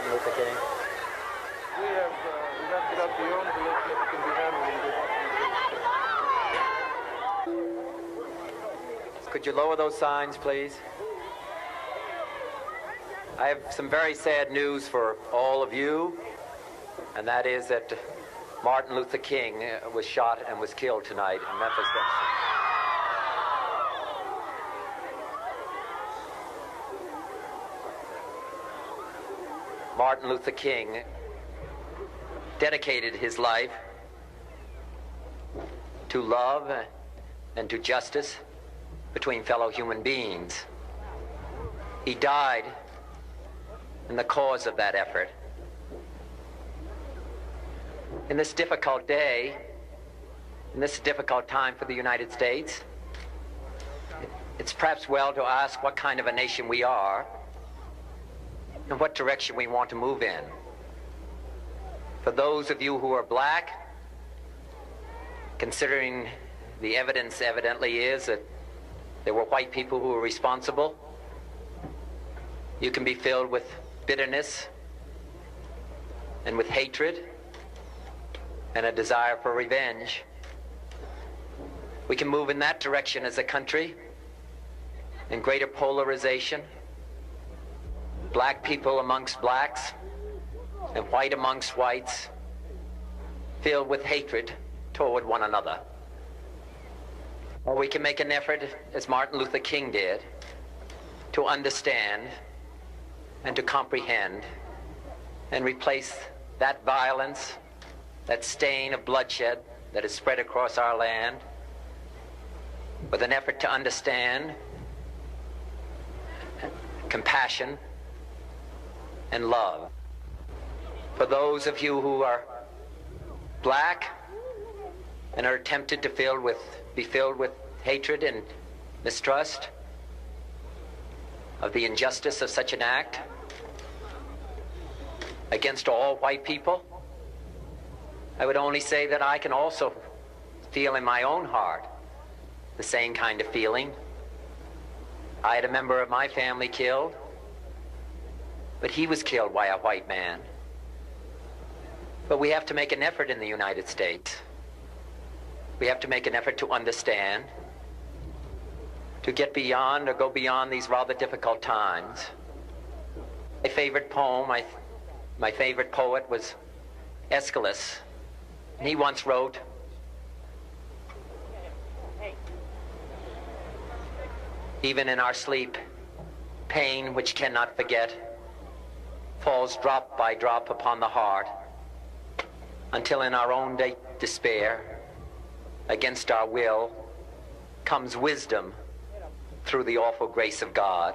Martin Luther King? We have it up beyond the list that can be handled. Could you lower those signs, please? I have some very sad news for all of you, and that is that Martin Luther King was shot and was killed tonight in Memphis. Martin Luther King dedicated his life to love and to justice between fellow human beings. He died in the cause of that effort. In this difficult day, in this difficult time for the United States, it's perhaps well to ask what kind of a nation we are and what direction we want to move in. For those of you who are black, considering the evidence evidently is that there were white people who were responsible, you can be filled with bitterness and with hatred and a desire for revenge. We can move in that direction as a country, in greater polarization, black people amongst blacks and white amongst whites, filled with hatred toward one another. Or we can make an effort, as Martin Luther King did, to understand and to comprehend and replace that violence, that stain of bloodshed that is spread across our land, with an effort to understand compassion and love. For those of you who are black and are tempted to be filled with hatred and mistrust of the injustice of such an act against all white people, I would only say that I can also feel in my own heart the same kind of feeling. I had a member of my family killed, but he was killed by a white man. But we have to make an effort in the United States. We have to make an effort to understand, to get beyond or go beyond these rather difficult times. My favorite poem, my favorite poet was Aeschylus. And he once wrote, "Even in our sleep, pain which cannot forget falls drop by drop upon the heart, until in our own despair, against our will, comes wisdom through the awful grace of God."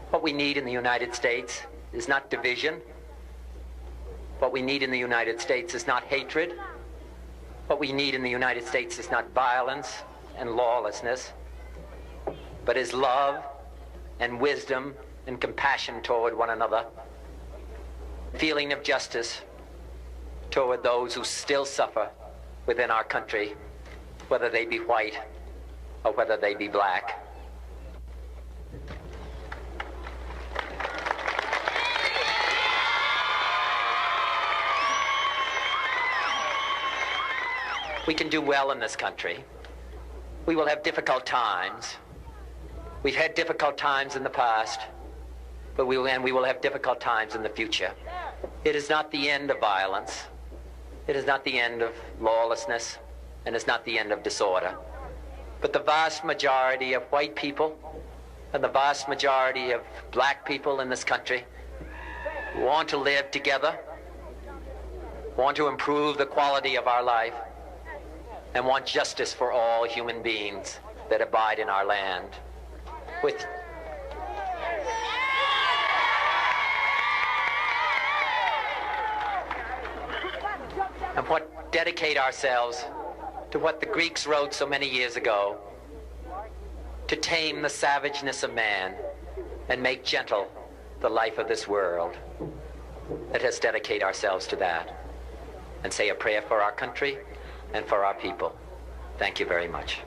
What we need in the United States is not division. What we need in the United States is not hatred. What we need in the United States is not violence and lawlessness, but is love and wisdom and compassion toward one another, feeling of justice toward those who still suffer within our country, whether they be white or whether they be black. We can do well in this country. We will have difficult times. We've had difficult times in the past, but we will have difficult times in the future. It is not the end of violence. It is not the end of lawlessness, and it's not the end of disorder. But the vast majority of white people and the vast majority of black people in this country want to live together, want to improve the quality of our life, and want justice for all human beings that abide in our land. And what dedicate ourselves to what the Greeks wrote so many years ago, to tame the savageness of man and make gentle the life of this world. Let us dedicate ourselves to that and say a prayer for our country and for our people. Thank you very much.